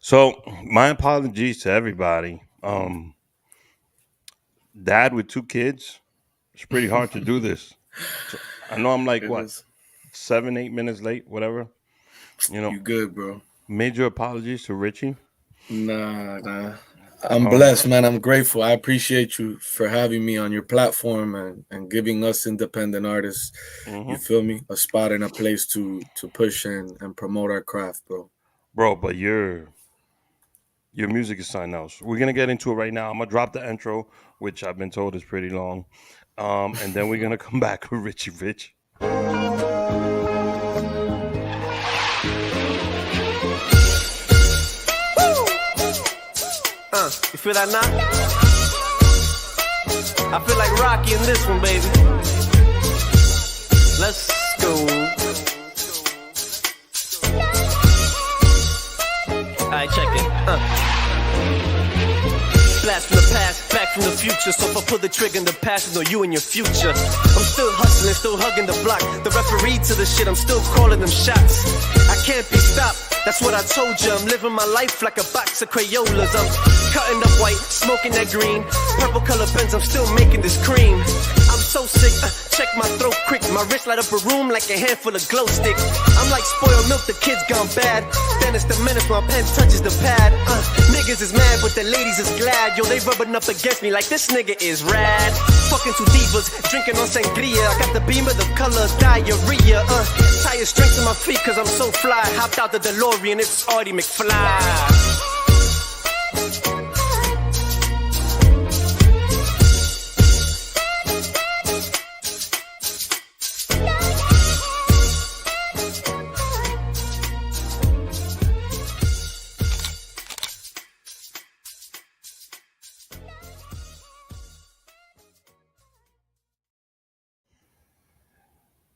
So my apologies to everybody. Dad with two kids. It's pretty hard to do this. So I know I'm like It what is. 7, 8 minutes late, whatever. You know, You good, bro? major apologies to Richie. Nah. I'm Um, blessed, man. I'm grateful. I appreciate you for having me on your platform and giving us independent artists, you mhm. feel me, a spot and a place to push and promote our craft, bro. Bro, but your music is something else. We're gonna get into it right now. I'm gonna drop the intro, which I've been told is pretty long, and then we're gonna come back with Richie Rich. You feel that now? I feel like Rocky in this one, baby. Let's go. Alright, check it. Blast from the past, back from the future. So if I pull the trigger in the past, know you and your future. I'm still hustling, still hugging the block. The referee to the shit, I'm still calling them shots. I can't be stopped. That's what I told you. I'm living my life like a box of Crayolas. I'm cutting up white, smoking that green. Purple color pens, I'm still making this cream. I'm so sick, check my throat quick. My wrist light up a room like a handful of glow sticks. I'm like spoiled milk, the kids gone bad. Then it's the menace, my pen touches the pad. Niggas is mad, but the ladies is glad. Yo, they rubbing up against me like this nigga is rad. Fucking two divas, drinking on sangria. I got the beam of the color diarrhea. Tire strength to my feet, cause I'm so fly. Hopped out the DeLorean, it's Artie McFly.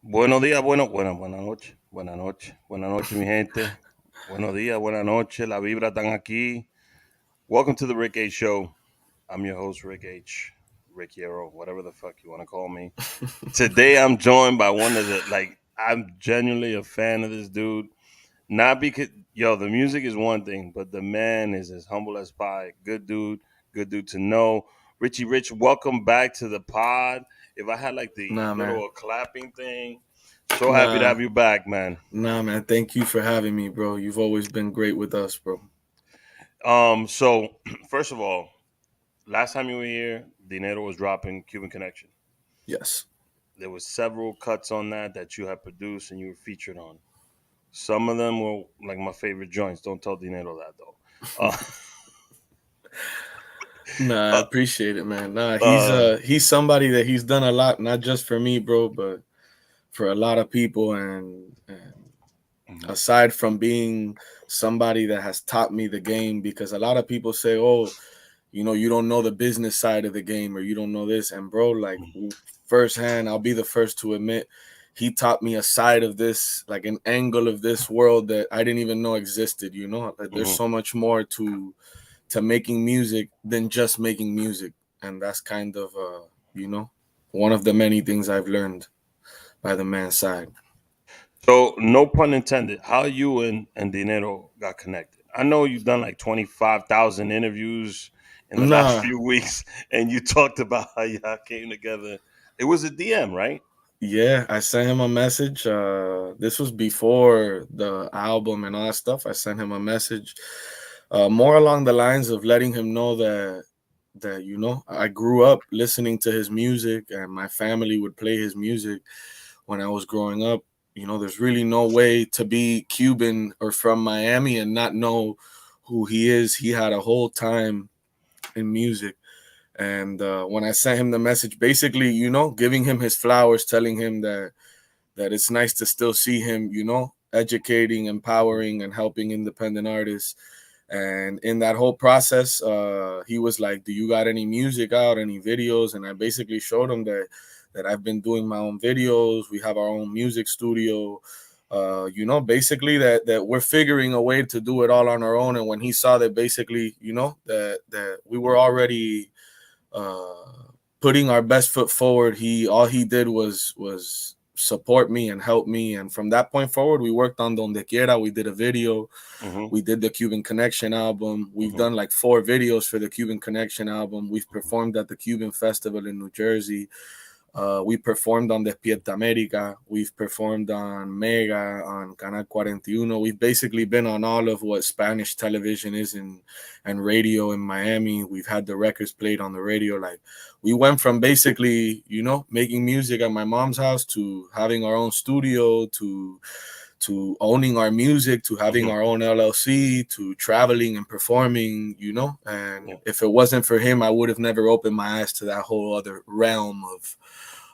Buenos días, buenas noches, mi gente. Buenos días, buenas noches, la vibra están aquí. Welcome to the Rick H Show. I'm your host, Rick H. Rick Hero, whatever the fuck you want to call me. Today I'm joined by one of the, like, I'm genuinely a fan of this dude. Not because, yo, the music is one thing, but the man is as humble as pie. Good dude to know. Richy Rich, welcome back to the pod. If I had like the Nah, man. little clapping thing, so happy to Nah, have you back, man. nah, man. Thank you for having me, bro. You've always been great with us, bro. So first of all, last time you were here, Dinero was dropping Cuban Connection. Yes. There was several cuts on that you had produced and you were featured on. Some of them were like my favorite joints. Don't tell Dinero that though. Uh, Nah, I uh, appreciate it, man. Nah, uh, he's somebody that he's done a lot, not just for me, bro, but for a lot of people. And mhm, aside from being somebody that has taught me the game, because a lot of people say, oh, you don't know the business side of the game or you don't know this. And bro, like firsthand, I'll be the first to admit, he taught me a side of this, like an angle of this world that I didn't even know existed. Like, there's mhm. so much more to making music than just making music. And that's kind of you know one of the many things I've learned by the man's side. So no pun intended. How you and Dinero got connected? I know you've done like 25,000 interviews in the last Nah, few weeks, and you talked about how y'all came together. It was a DM, right? yeah, I sent him a message. This was before the album and all that stuff. I sent him a message, more along the lines of letting him know that I grew up listening to his music, and my family would play his music when I was growing up. There's really no way to be Cuban or from Miami and not know who he is. He had a whole time in music. And when I sent him the message, basically, giving him his flowers, telling him that it's nice to still see him, educating, empowering, and helping independent artists. And in that whole process, he was like, "Do you got any music out, any videos?" And I basically showed him that I've been doing my own videos. We have our own music studio. Basically that we're figuring a way to do it all on our own. And when he saw that, basically, that we were already uh, putting our best foot forward, all he did was support me and help me. And from that point forward, we worked on Donde Quiera. We did a video. Mm-hmm. We did the Cuban Connection album. We've Mm-hmm. done like 4 videos for the Cuban Connection album. We've performed at the Cuban Festival in New Jersey. We performed on Despierta America. We've performed on Mega, on Canal 41. We've basically been on all of what Spanish television is and radio in Miami. We've had the records played on the radio. Like, we went from basically, making music at my mom's house to having our own studio to owning our music, to having Mm-hmm. our own LLC, to traveling and performing, And Yeah. if it wasn't for him, I would have never opened my eyes to that whole other realm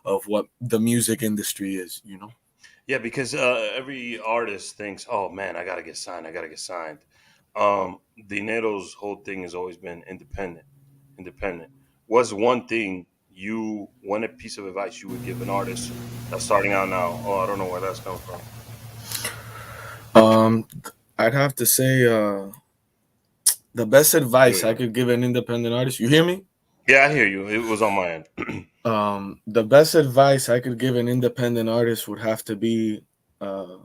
of what the music industry is. Yeah, because every artist thinks, "Oh man, I gotta get signed. I gotta get signed." Dinero's whole thing has always been independent. Independent. What's one piece of advice you would give an artist that's starting out now? Oh, I don't know where that's coming from. Um, I'd have to say the best There advice we I go. could give an independent artist. You hear me? Yeah, I hear you. It was on my end. The best advice I could give an independent artist would have to be uh,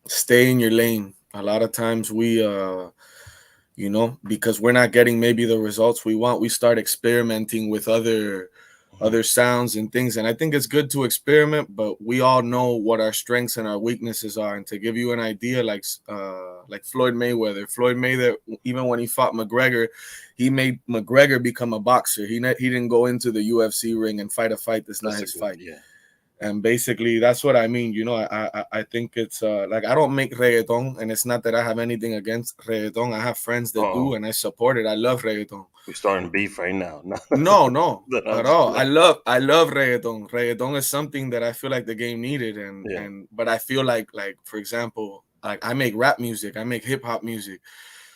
stay in your lane. A lot of times because we're not getting maybe the results we want, we start experimenting with Mhm. other sounds and things. And I think it's good to experiment, but we all know what our strengths and our weaknesses are. And to give you an idea, like Floyd Mayweather, even when he fought McGregor, he made McGregor become a boxer. He didn't go into the UFC ring and fight a fight that's not That's a his good, fight. yeah. And basically that's what I mean. I think it's like, I don't make reggaeton, and it's not that I have anything against reggaeton. I have friends that do, Oh, and I support it. I love reggaeton. we're starting beef right now. No, No, no, I'm at just all. I playing. love I love reggaeton. Reggaeton is something that I feel like the game needed, and Yeah. and but I feel like for example, like I make rap music, I make hip hop music.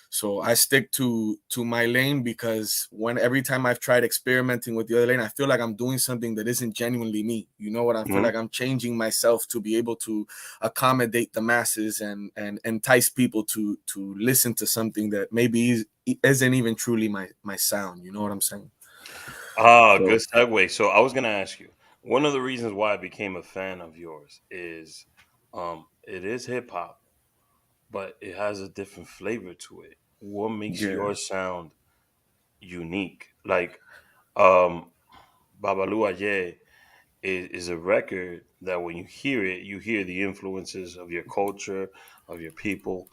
So I stick to my lane, because every time I've tried experimenting with the other lane, I feel like I'm doing something that isn't genuinely me. You know what? I feel Hmm. like I'm changing myself to be able to accommodate the masses and entice people to listen to something that maybe isn't even truly my sound. You know what I'm saying? Ah, good So segue. So I was gonna ask you, one of the reasons why I became a fan of yours is it is hip hop, but it has a different flavor to it. What makes yeah, your sound unique? Like um Babalu Aye is a record that when you hear the influences of your culture, of your people.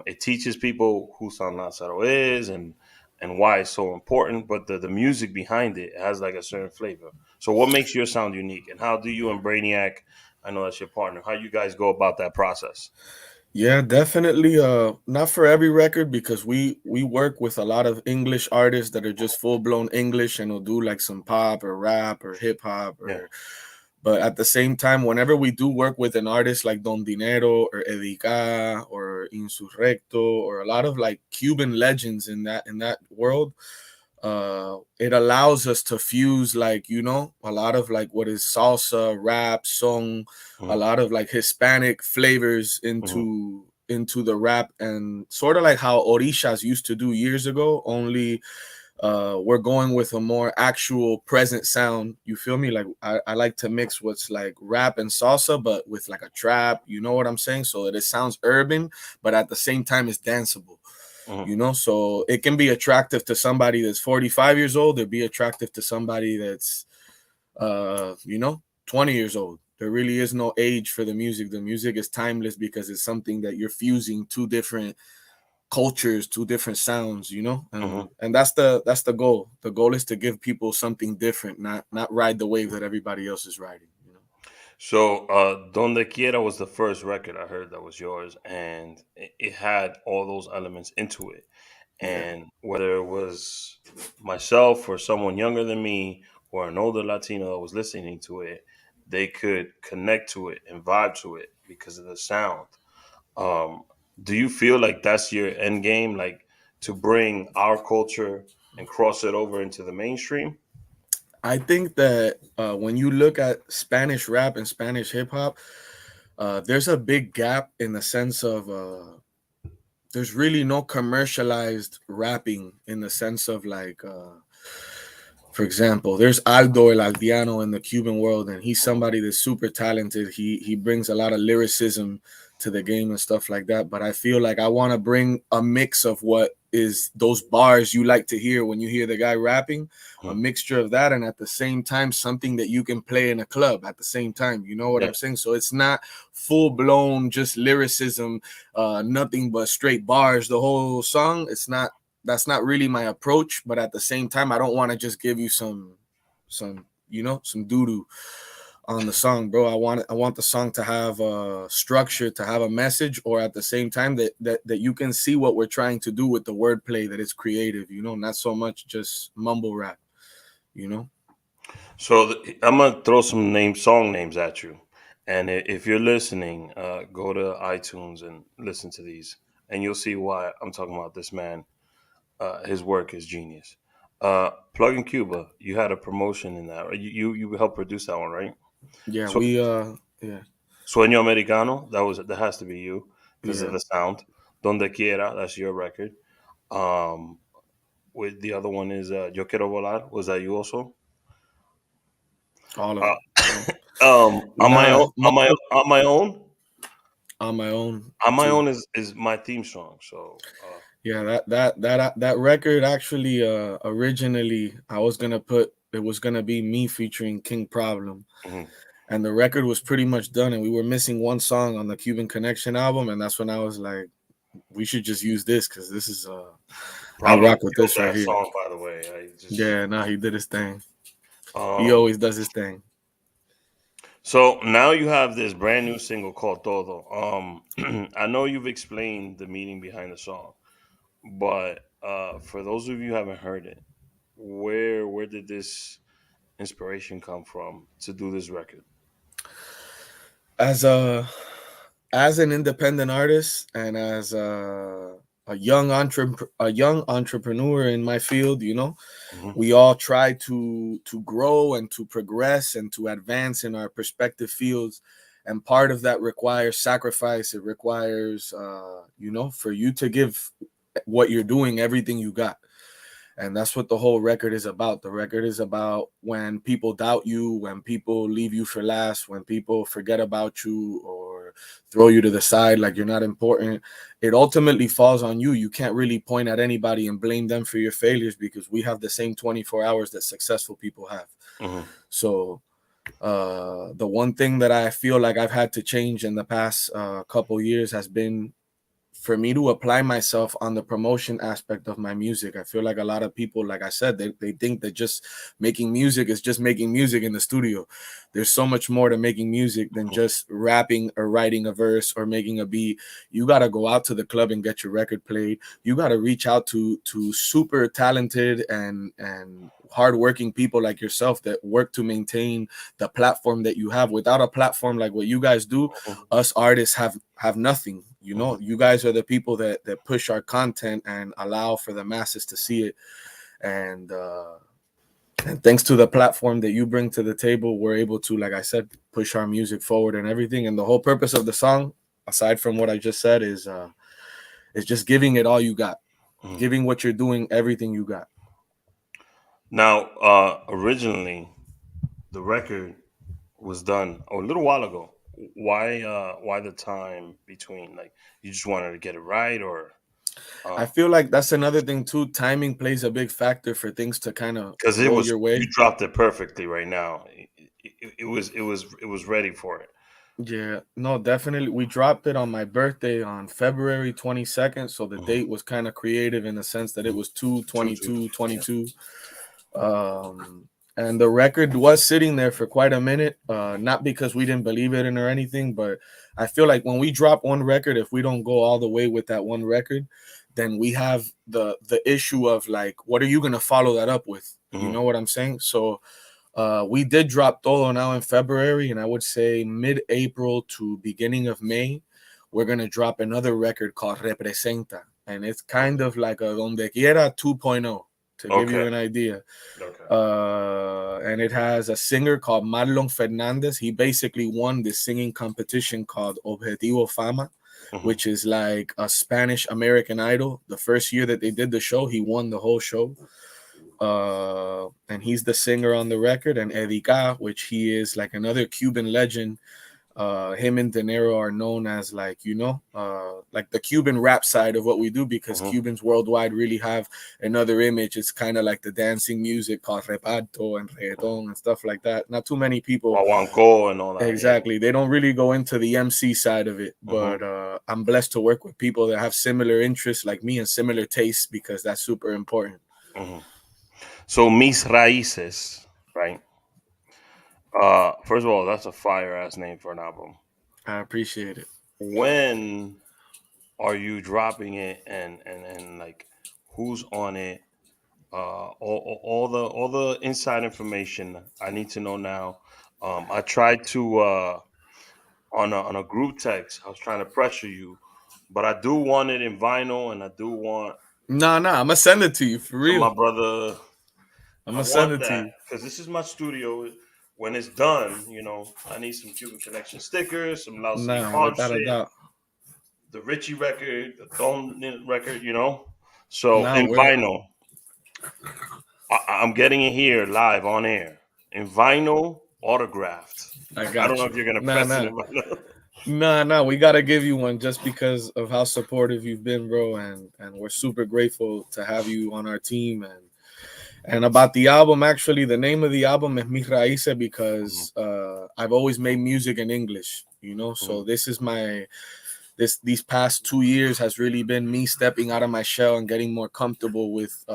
It teaches people who San Lazaro is and why it's so important, but the music behind it has like a certain flavor. So, what makes your sound unique, and how do you and Brainiac? I know that's your partner. How you guys go about that process? yeah, definitely. Not for every record, because we work with a lot of English artists that are just full blown English and will do like some pop or rap or hip hop Yeah. or. But at the same time, whenever we do work with an artist like Don Dinero or Edica or Insurrecto or a lot of like Cuban legends in that world, it allows us to fuse, like, a lot of like what is salsa, rap, song, a Hmm. lot of like Hispanic flavors Hmm. into the rap, and sort of like how orishas used to do years ago, only we're going with a more actual present sound. You feel me? Like, I like to mix what's like rap and salsa, but with like a trap. You know what I'm saying? So that it sounds urban, but at the same time it's danceable. Hmm. So it can be attractive to somebody that's 45 years old. It'd be attractive to somebody that's 20 years old. There really is no age for the music. The music is timeless because it's something that you're fusing two different cultures, two different sounds, Hmm. and that's the goal. The goal is to give people something different, not ride the wave that everybody else is riding. So, Donde Quiera was the first record I heard that was yours, and it had all those elements into it. Yeah. And whether it was myself or someone younger than me or an older Latino that was listening to it, they could connect to it and vibe to it because of the sound. Um, do you feel like that's your end game, like to bring our culture and cross it over into the mainstream? I think that when you look at Spanish rap and Spanish hip hop, there's a big gap in the sense of there's really no commercialized rapping, in the sense of like For example, there's Aldo El Aldeano in the Cuban world, and he's somebody that's super talented. He brings a lot of lyricism to the game and stuff like that. But I feel like I want to bring a mix of what is those bars you like to hear when you hear the guy rapping, a mixture of that, and at the same time something that you can play in a club at the same time. You know what I'm saying? So it's not full blown just lyricism, nothing but straight bars the whole song. It's not. That's not really my approach, but at the same time, I don't want to just give you some some doo-doo on the song, bro. I want the song to have a structure, to have a message, or at the same time that you can see what we're trying to do with the wordplay, that it's creative, not so much just mumble rap, you know. So I'm gonna throw some song names at you, and if you're listening, go to iTunes and listen to these, and you'll see why I'm talking about this man. His work is genius. Plug in Cuba, you had a promotion in that. Right? You helped produce that one, right? Yeah, So, we yeah. Sueño Americano, that has to be you because of Yeah, the sound. Donde Quiera, that's your record. Um, with the other one is Yo Quiero Volar. Was that you also? all of Uh, them. So on my nah, own, on my on my own, on my own on my too. own is my theme song. So Yeah, that record actually originally I was gonna put it was gonna be me featuring King Problem, mhm. and the record was pretty much done, and we were missing one song on the Cuban Connection album, and that's when I was like, we should just use this because this is I Problem rock with killed this right that here. song, by the way. I just Yeah, nah, he did his thing. He um. always does his thing. So now you have this brand new single called Todo. I know you've explained the meaning behind the song, but for those of you who haven't heard it, where did this inspiration come from to do this record? As an independent artist and as a young entrepreneur in my field, Hmm. we all try to grow and to progress and to advance in our respective fields, and part of that requires sacrifice. It requires for you to give what you're doing everything you got, and that's what the whole record is about. The record is about when people doubt you, when people leave you for last, when people forget about you or throw you to the side like you're not important. It ultimately falls on you. You can't really point at anybody and blame them for your failures because we have the same 24 hours that successful people have. Hmm. So the one thing that I feel like I've had to change in the past couple years has been for me to apply myself on the promotion aspect of my music. I feel like a lot of people, like I said, they think that just making music is just making music in the studio. There's so much more to making music than just rapping or writing a verse or making a beat. You got to go out to the club and get your record played. You got to reach out to super talented and hardworking people like yourself that work to maintain the platform that you have. Without a platform like what you guys do, us artists have nothing. You guys are the people that push our content and allow for the masses to see it, and thanks to the platform that you bring to the table, we're able to, like I said, push our music forward and everything. And the whole purpose of the song, aside from what I just said, is just giving it all you got, Hmm. giving what you're doing everything you got. Now, originally, the record was done a little while ago. Why the time between? Like, you just wanted to get it right, or I feel like that's another thing too. Timing plays a big factor for things to kind of because it roll was your you way. dropped it perfectly right now. It was ready for it. Yeah, no, definitely. We dropped it on my birthday on February 22nd. So the Mhm. date was kind of creative in the sense that it was 2 Two, two, 22 yeah. 22. And the record was sitting there for quite a minute. Not because we didn't believe it in or anything, but I feel like when we drop one record, if we don't go all the way with that one record, then we have the issue of like, what are you gonna follow that up with? You Mhm. know what I'm saying? So we did drop Todo now in February, and I would say mid-April to beginning of May, we're gonna drop another record called Representa, and it's kind Okay. of like a Donde Quiera 2.0 to give Okay. you an idea. Okay. And it has a singer called Marlon Fernandez. He basically won this singing competition called Objetivo Fama, Mhm. which is like a Spanish American Idol. The first year that they did the show, he won the whole show. and he's the singer on the record, and Edica, which he is like another Cuban legend. Him and De Niro are known as like like the Cuban rap side of what we do, because Cubans worldwide really have another image. It's kind of like the dancing music called reparto and reggaeton and stuff like that. Not too many people Guaguancó and all that. exactly. They don't really go into the MC side of it, but I'm blessed to work with people that have similar interests like me and similar tastes, because that's super important. So Mis Raices, right? First of all, that's a fire ass name for an album. I appreciate it. When are you dropping it, and like who's on it? All the inside information I need to know now. I tried to on a group text. I was trying to pressure you, but I do want it in vinyl, and I do want. Nah, I'm gonna send it to you for So real. my brother, I'm I gonna send want it to that you. because this is my studio. When it's done, I need some Cuban Connection stickers, some Loud City Nah, Hard without a shit, doubt. the Richie record, the Thorn record. So Nah, in vinyl, I'm getting it here live on air in vinyl, autographed. I I don't got know you. if you're gonna Nah, press it nah. in vinyl. Nah. We gotta give you one just because of how supportive you've been, bro, and we're super grateful to have you on our team. And about the album, actually, the name of the album is Mis Raices because I've always made music in English, So this is these past 2 years has really been me stepping out of my shell and getting more comfortable with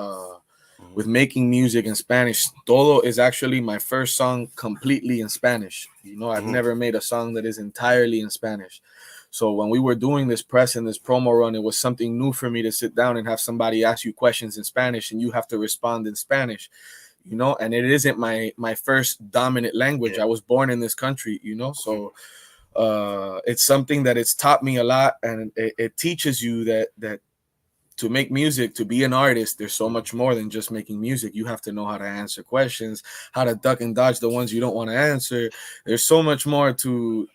making music in Spanish. Todo is actually my first song completely in Spanish. I've never made a song that is entirely in Spanish. So when we were doing this press and this promo run, it was something new for me to sit down and have somebody ask you questions in Spanish and you have to respond in Spanish, and it isn't my first dominant language. I was born in this country, so it's something that it's taught me a lot, and it teaches you that to make music, to be an artist, there's so much more than just making music. You have to know how to answer questions, how to duck and dodge the ones you don't want to answer. There's so much more to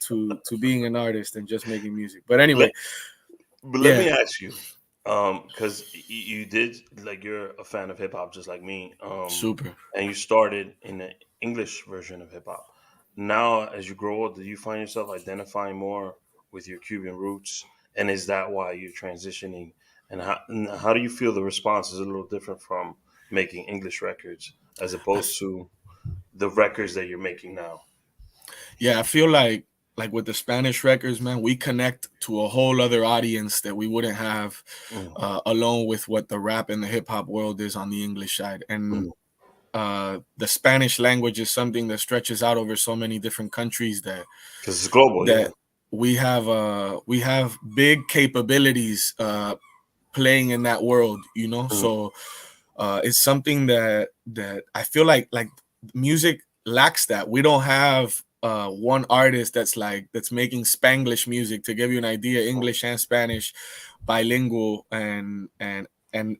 being an artist than just making music. But anyway, Let me ask you, because you did, like, you're a fan of hip hop just like me, super. and you started in the English version of hip hop. Now, as you grow older, do you find yourself identifying more with your Cuban roots, and is that why you're transitioning? And how do you feel the response is a little different from making English records as opposed to the records that you're making now? Yeah, I feel like with the Spanish records, man, we connect to a whole other audience that we wouldn't have alone with what the rap and the hip hop world is on the English side. And the Spanish language is something that stretches out over so many different countries that Because it's global, yeah. we have big capabilities playing in that world, So it's something that I feel like music lacks that. We don't have one artist that's making Spanglish music. To give you an idea, English and Spanish bilingual, and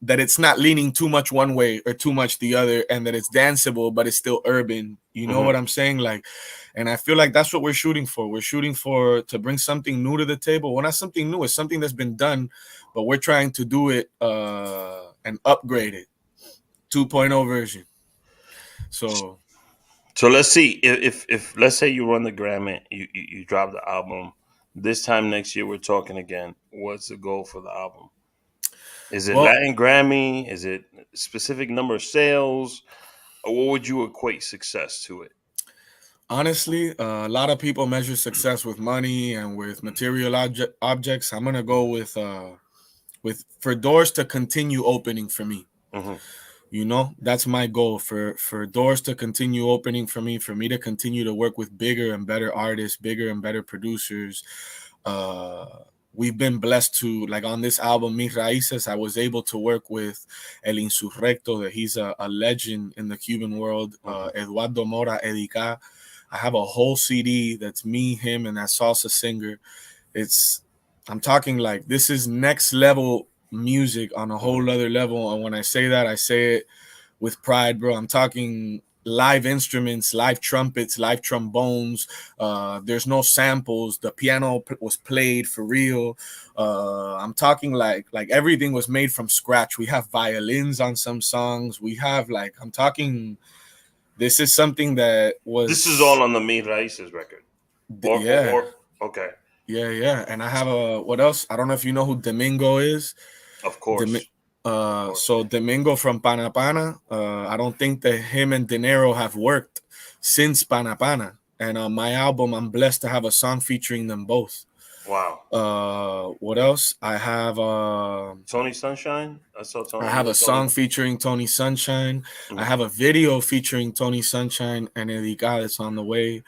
that it's not leaning too much one way or too much the other, and that it's danceable but it's still urban. You know what I'm saying? And I feel like that's what we're shooting for. We're shooting for to bring something new to the table. Well, not something new, it's something that's been done, but we're trying to do it and upgrade it. 2.0 version. So let's see if let's say you run the Grammy, you drop the album. This time next year, we're talking again. What's the goal for the album? Is it Latin Grammy? Is it a specific number of sales? Or what would you equate success to it? Honestly, a lot of people measure success with money and with material objects. I'm gonna go with for doors to continue opening for me. That's my goal, for doors to continue opening for me to continue to work with bigger and better artists, bigger and better producers. We've been blessed to, like, on this album, Mis Raices, I was able to work with El Insurrecto, that he's a legend in the Cuban world, Eduardo Mora, Edica. I have a whole CD that's me, him, and that salsa singer. I'm talking like this is next level music on a whole other level. And when I say that, I say it with pride, bro. I'm talking live instruments, live trumpets, live trombones. There's no samples. The piano was played for real. I'm talking like everything was made from scratch. We have violins on some songs. We have like I'm talking. This is something that This is all was on the Mis Raices record, or, yeah. okay, Yeah. And I have a what else? I don't know if you know who Domingo is. of course, of course. So Domingo from Pana Pana. I don't think that him and Dinero have worked since Pana Pana. And on my album, I'm blessed to have a song featuring them both. Wow. What else? I have Tony Sunshine. I saw Tony. I You have a and Tony. song featuring Tony Sunshine. I Mhm. have a video featuring Tony Sunshine and Erika that's on the way.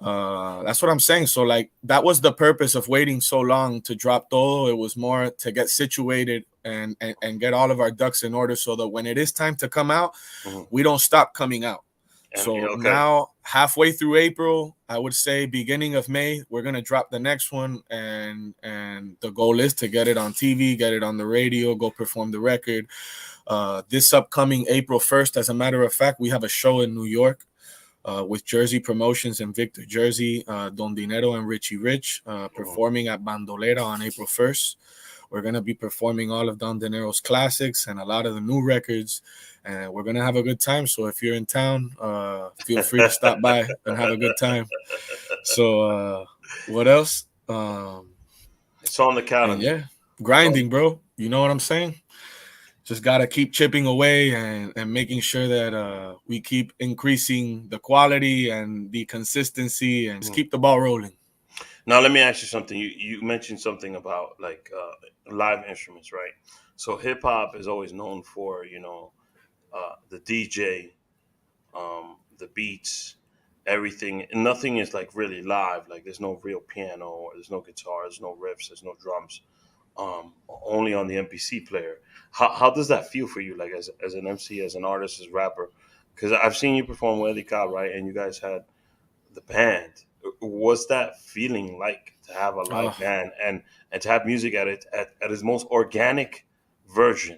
That's what I'm saying. So like that was the purpose of waiting so long to drop Todo. It was more to get situated and get all of our ducks in order so that when it is time to come out, Mhm. we don't stop coming out. And So okay, now halfway through April, I would say beginning of May, we're gonna drop the next one, and the goal is to get it on TV, get it on the radio, go perform the record. This upcoming April 1st, as a matter of fact, we have a show in New York with Jersey Promotions in Victor, Jersey, Don Dinero and Richy Rich performing at Bandolera on April 1st. We're going to be performing all of Don Dinero's classics and a lot of the new records, and we're going to have a good time. So if you're in town, feel free to stop by and have a good time. So what else? it's on the And calendar. yeah, grinding, bro. You know what I'm saying? Just got to keep chipping away and making sure that we keep increasing the quality and the consistency and just keep the ball rolling. Now let me ask you something. You mentioned something about like live instruments, right? So hip hop is always known for the DJ, the beats, everything. Nothing is like really live. Like there's no real piano, or there's no guitar, there's no riffs, there's no drums. Only on the MPC player. How does that feel for you, like as an MC, as an artist, as a rapper? Because I've seen you perform with Eddie Cobb, right? And you guys had the band. What's that feeling like to have a live band and to have music at its most organic version?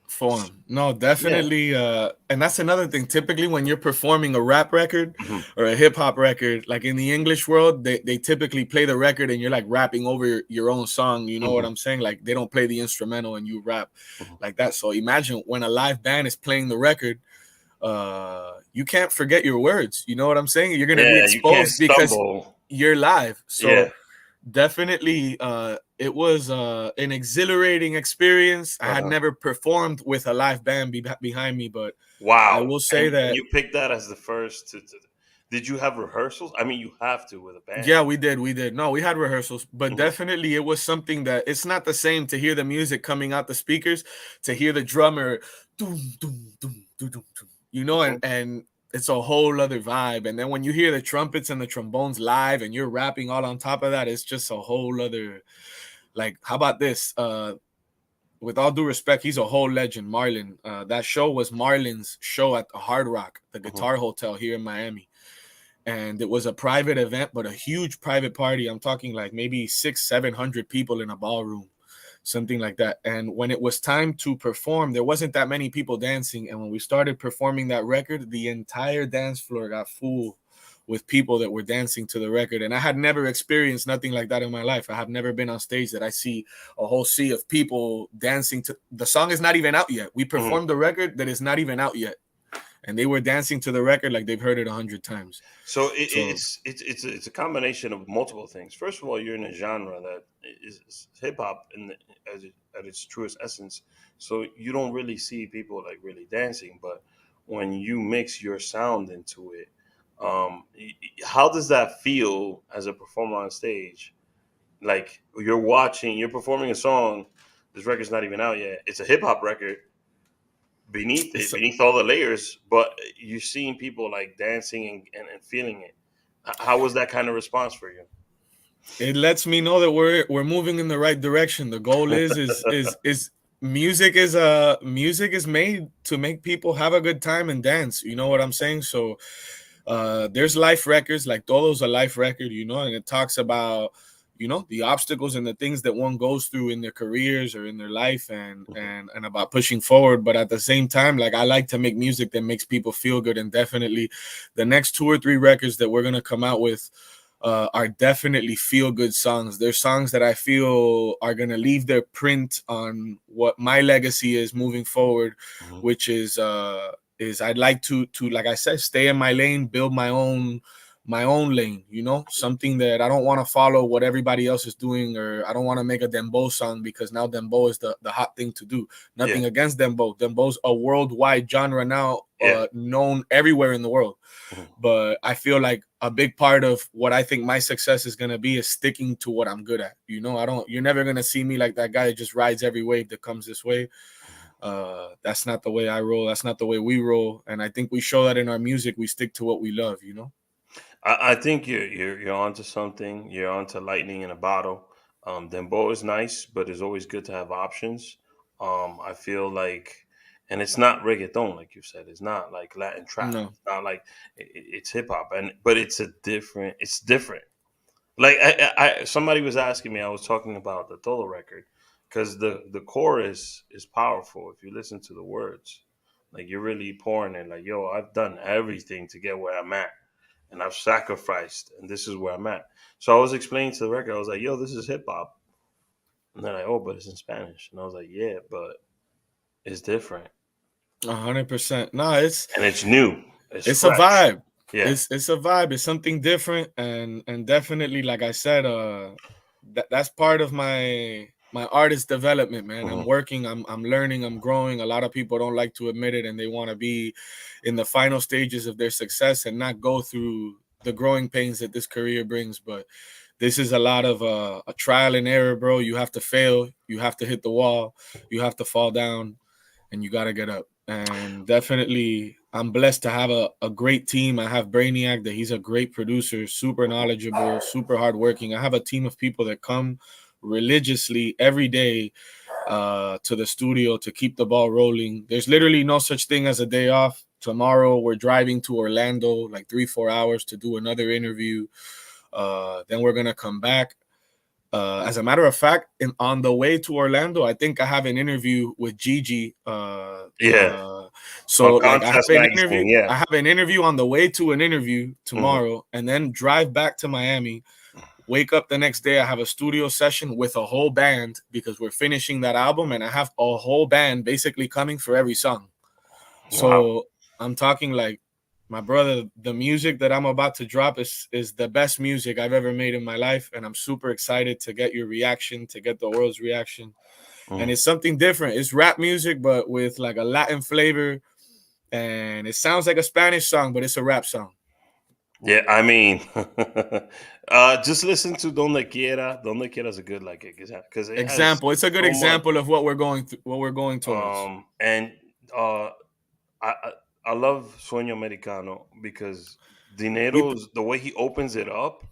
Form. No, Yeah. definitely. And that's another thing. Typically, when you're performing a rap record Mhm. or a hip hop record, like in the English world, they typically play the record and you're like rapping over your own song. You know what Mhm. I'm saying? Like they don't play the instrumental and you rap Mhm. like that. So imagine when a live band is playing the record, you can't forget your words. You know what I'm saying? You're gonna be Yeah, you can't exposed because stumble. you're live. Yeah. So definitely it was an exhilarating experience. I had Uh-huh. never performed with a live band behind me, but I Wow. will And, say and that you picked that as the first to. Did you have rehearsals? I mean, you have to with a band. yeah, we did no, we had rehearsals, but Mhm. definitely it was something that it's not the same to hear the music coming out the speakers, to hear the drummer doom, doom, doom, doom, doom, doom, you know, Mhm. and it's a whole other vibe. And then when you hear the trumpets and the trombones live and you're rapping all on top of that, it's just a whole other, like, how about this? With all due respect, he's a whole legend, Marlon. That show was Marlon's show at the Hard Rock, the Mhm. Guitar Hotel here in Miami. And it was a private event, but a huge private party. I'm talking like maybe 600-700 people in a ballroom, something like that. And when it was time to perform, there wasn't that many people dancing. And when we started performing that record, the entire dance floor got full with people that were dancing to the record. And I had never experienced nothing like that in my life. I have never been on stage that I see a whole sea of people dancing to the song is not even out yet. We Mhm. performed the record that is not even out yet. And they were dancing to the record like they've heard it 100 times. So So it's a combination of multiple things. First of all, you're in a genre that is hip hop at its truest essence. So you don't really see people like really dancing, but when you mix your sound into it, how does that feel as a performer on stage? Like you're performing a song. This record's not even out yet. It's a hip hop record beneath it, it's beneath all the layers, but you're seeing people like dancing and feeling it. How was that kind of response for you? it lets me know that we're moving in the right direction. The goal is music is made to make people have a good time and dance. You know what I'm saying? So there's life records like Todo's a life record, you know, and it talks about you know, the obstacles and the things that one goes through in their careers or in their life, and about pushing forward. But at the same time, like, I like to make music that makes people feel good. And definitely the next 2 or 3 records that we're going to come out with are definitely feel good songs. They're songs that I feel are going to leave their print on what my legacy is moving forward, which is I'd like to, like I said, stay in my lane, build my own lane, you know, something that I don't want to follow what everybody else is doing, or I don't want to make a dembow song because now dembow is the hot thing to do. Nothing Yeah. against dembow. Dembow's a worldwide genre now, Yeah. known everywhere in the world. But I feel like a big part of what I think my success is going to be is sticking to what I'm good at. You know, you're never going to see me like that guy that just rides every wave that comes this way. That's not the way I roll. That's not the way we roll. And I think we show that in our music. We stick to what we love, you know? I think you're onto something. You're onto lightning in a bottle. Dembow is nice, but it's always good to have options. I feel like, and it's not reggaeton like you said. It's not like Latin trap. No. It's not like it's hip hop, and but it's a different. It's different. Like somebody was asking me. I was talking about the Todo record because the chorus is powerful if you listen to the words. Like you're really pouring it. Like, yo, I've done everything to get where I'm at, and I've sacrificed, and this is where I'm at. So I was explaining to the record, I was like, yo, this is hip hop. And they're like, oh, but it's in Spanish. And I was like, yeah, but it's different. 100%. No, it's And it's new. it's a Fresh. vibe. Yeah. It's a vibe. It's something different, and definitely, like I said, that's part of my artist development, man. I'm Hmm. working, I'm learning, I'm growing. A lot of people don't like to admit it, and they want to be in the final stages of their success and not go through the growing pains that this career brings. But this is a lot of a trial and error, bro. You have to fail, you have to hit the wall, you have to fall down, and you got to get up. And definitely, I'm blessed to have a great team. I have Brainiac, that he's a great producer, super knowledgeable, super hardworking. I have a team of people that come religiously every day to the studio to keep the ball rolling. There's literally no such thing as a day off. Tomorrow, we're driving to Orlando, like 3-4 hours to do another interview. Then we're going to come back. As a matter of fact, on the way to Orlando, I think I have an interview with Gigi. Yeah. So On like I have Contrast an interview. Magazine. Yeah. I have an interview on the way to an interview Hmm. tomorrow, and then drive back to Miami. Wake up the next day. I have a studio session with a whole band because we're finishing that album, and I have a whole band basically coming for every song. Wow. So I'm talking like, my brother, the music that I'm about to drop is the best music I've ever made in my life, and I'm super excited to get your reaction, to get the world's reaction. And Mm. it's something different. It's rap music, but with like a Latin flavor, and it sounds like a Spanish song, but it's a rap song. Yeah, I mean, just listen to Donde Quiera. Donde Quiera is a good like because it has Example. It's a good so much. example of what we're going through, what we're going towards. And uh, I love Sueño Americano because We Dinero's the way he opens it up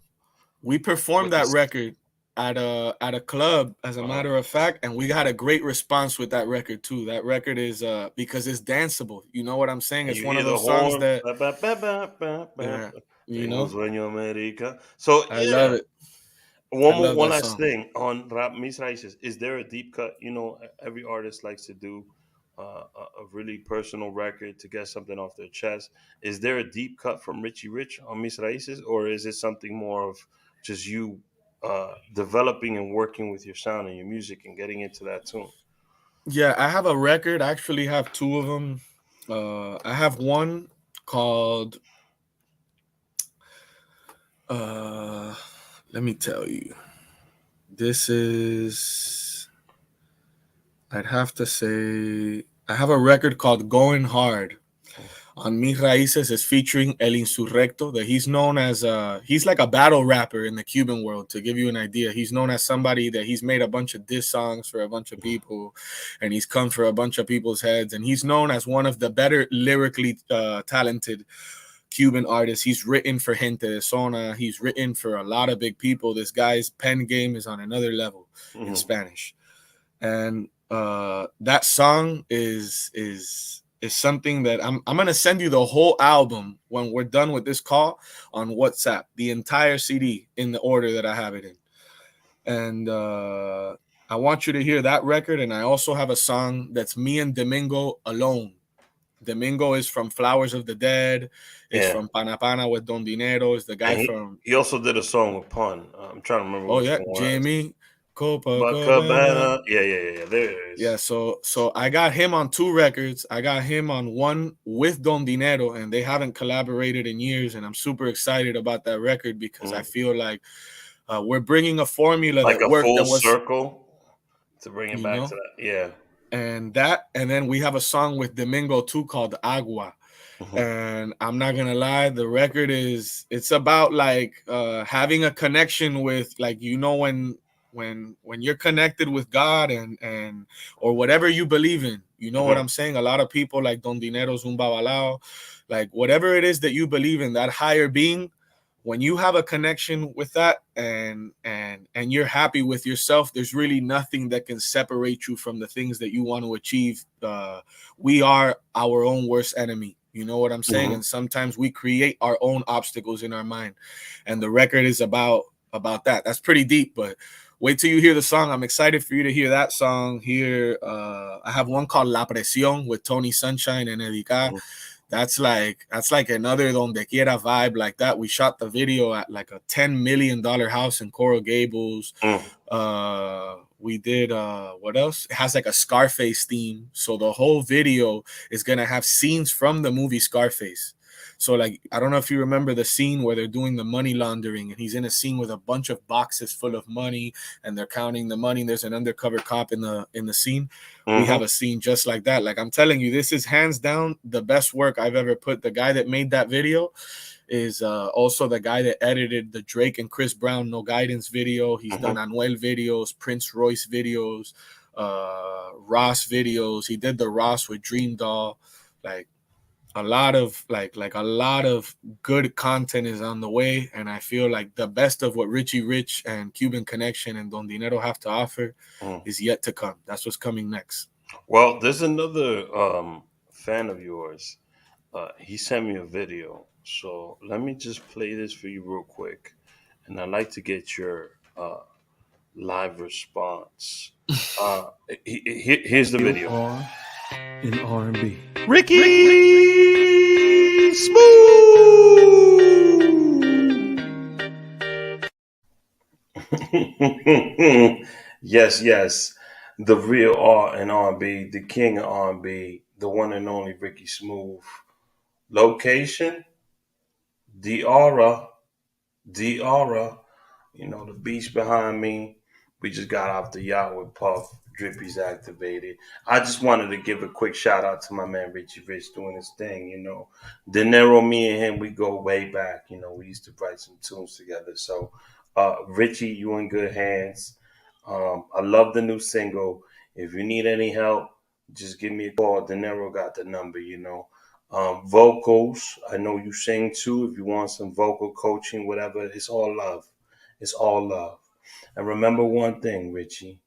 we performed with that this. record at a club, as a Uh, matter of fact, and we had a great response with that record too. That record is because it's danceable. You know what I'm saying? and It's you one hear of the those songs horn. that, Ba, ba, ba, ba, ba, ba, yeah, ba. you Tengo know, Sueño America. So I love yeah, it. I love one that last song. thing on Rap Mis Raices. Is there a deep cut? You know, every artist likes to do a really personal record to get something off their chest. Is there a deep cut from Richy Rich on Mis Raices, or is it something more of just you developing and working with your sound and your music and getting into that tune? Yeah, I have a record. I actually have two of them. I have one called uh let me tell you. This is, I'd have to say, I have a record called Going Hard. On Mis Raices is featuring El Insurrecto, that he's known as he's like a battle rapper in the Cuban world. To give you an idea, he's known as somebody that he's made a bunch of diss songs for a bunch of people, and he's come for a bunch of people's heads, and he's known as one of the better lyrically talented Cuban artists. He's written for Gente de Zona. He's written for a lot of big people. This guy's pen game is on another level in Hmm. Spanish, and that song is something that I'm gonna send you the whole album when we're done with this call on WhatsApp, the entire CD in the order that I have it in. and I want you to hear that record. And I also have a song that's me and Domingo alone. Domingo is from Flowers of the Dead. Is from Pana Pana with Don Dinero. Is the guy And from... he also did a song with Pun. I'm trying to remember Oh which yeah, one it was. Jamie But Copacabana. Cabana, yeah. There it is. Yeah, so I got him on 2 records. I got him on one with Don Dinero, and they haven't collaborated in years. And I'm super excited about that record because I feel like we're bringing a formula Like that a worked, full that was, circle to bring it back to that. Yeah. and then we have a song with Domingo too called Agua. And I'm not gonna lie, the record it's about like having a connection with, like, when you're connected with God and or whatever you believe in, you know what I'm saying? A lot of people like Don Dinero's un babalao, like whatever it is that you believe in, that higher being, when you have a connection with that and you're happy with yourself, there's really nothing that can separate you from the things that you want to achieve. We are our own worst enemy. You know what I'm saying? And sometimes we create our own obstacles in our mind. And the record is about that. That's pretty deep, but wait till you hear the song. I'm excited for you to hear that song. Here, I have one called La Presión with Tony Sunshine and Erika. That's like another Donde Quiera vibe like that. We shot the video at like a $10 million house in Coral Gables. We did what else? It has like a Scarface theme. So the whole video is gonna have scenes from the movie Scarface. So like, I don't know if you remember the scene where they're doing the money laundering and he's in a scene with a bunch of boxes full of money and they're counting the money. There's an undercover cop in the scene. We have a scene just like that. Like, I'm telling you, this is hands down the best work I've ever put. The guy that made that video is also the guy that edited the Drake and Chris Brown No Guidance video. He's done Anuel videos, Prince Royce videos, Ross videos. He did the Ross with Dream Doll. Like, a lot of a lot of good content is on the way, and I feel like the best of what Richy Rich and Cuban Connection and Don Dinero have to offer is yet to come. That's what's coming next. Well, there's another fan of yours. He sent me a video, so let me just play this for you real quick, and I'd like to get your live response. Here's the video. In R&B. Ricky Smooth. Yes. The real R and R&B, the king of R&B, the one and only Ricky Smooth. Location, Diara. You know, the beach behind me. We just got off the yacht with Puff. Drippy's activated. I just wanted to give a quick shout out to my man Richy Rich doing his thing. You know, Dinero, me and him, we go way back. You know, we used to write some tunes together. So, Richie, you in good hands. I love the new single. If you need any help, just give me a call. Dinero got the number. You know. Vocals, I know you sing too. If you want some vocal coaching, whatever, it's all love. It's all love. And remember one thing, Richie.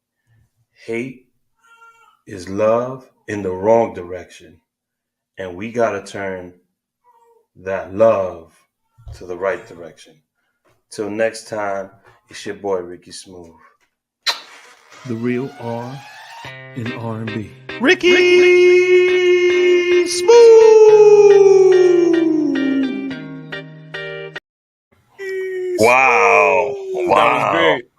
Hate is love in the wrong direction. And we got to turn that love to the right direction. Till next time, it's your boy, Ricky Smooth. The real R in R&B. Ricky Smooth! Wow.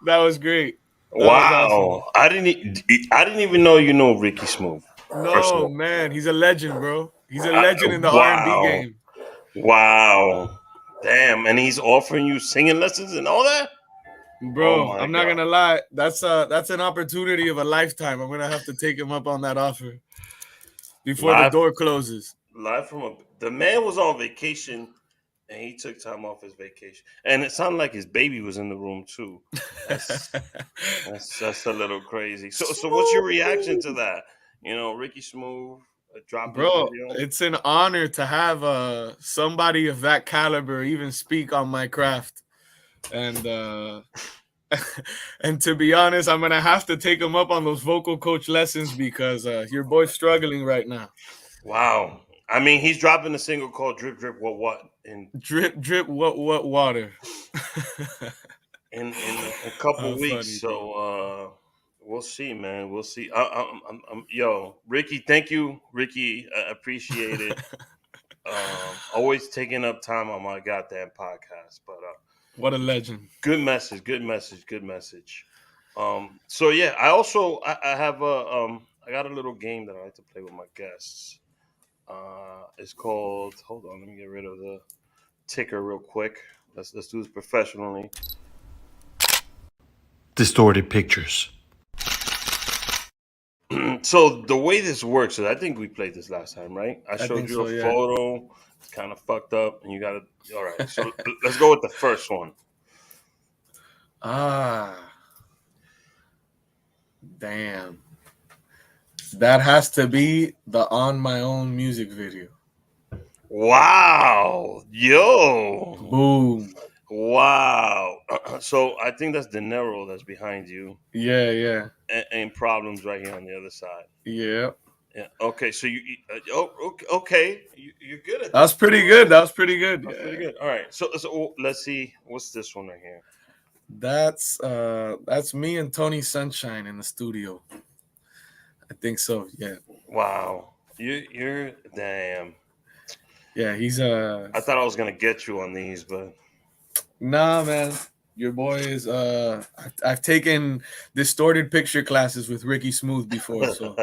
That was great. Wow. Awesome. I didn't even know you know Ricky Smooth. No, man, he's a legend, bro. He's a legend in the R&B game. Wow. Damn, and he's offering you singing lessons and all that? Bro, I'm not gonna lie. That's an opportunity of a lifetime. I'm gonna have to take him up on that offer before the door closes. The man was on vacation and he took time off his vacation. And it sounded like his baby was in the room too. That's a little crazy. So what's your reaction to that? You know, Ricky Smooth dropping Bro, it's an honor to have somebody of that caliber even speak on my craft. And and to be honest, I'm gonna have to take him up on those vocal coach lessons because your boy's struggling right now. Wow. I mean, he's dropping a single called Drip Drip What? Drip Drip What Water. in a couple Funny, weeks. dude. So we'll see, man. We'll see. Yo, Ricky, thank you, Ricky. I appreciate it. Always taking up time on my goddamn podcast, but What a legend. good message, good message, good message. So yeah, I have I got a little game that I like to play with my guests. It's called. Hold on, let me get rid of the ticker real quick. Let's do this professionally. Distorted pictures. So the way this works is, I think we played this last time, right? I I showed think you a so, yeah. photo. It's kind of fucked up, and you got to. All right, so let's go with the first one. Ah, damn. That has to be the On My Own music video. Wow, yo, Boom. wow. So I think that's De Niro that's behind you, Yeah, yeah. and Problems right here on the other side. Yeah. Yeah. Okay. So okay. You're good at That was this. pretty good. That was pretty good. That's pretty Yeah. good. All right. So let's see. What's this one right here? That's me and Tony Sunshine in the studio. I think so. Yeah. Wow. You're damn. Yeah, he's I thought I was gonna get you on these, but nah, man. Your boy is I've taken distorted picture classes with Ricky Smooth before, so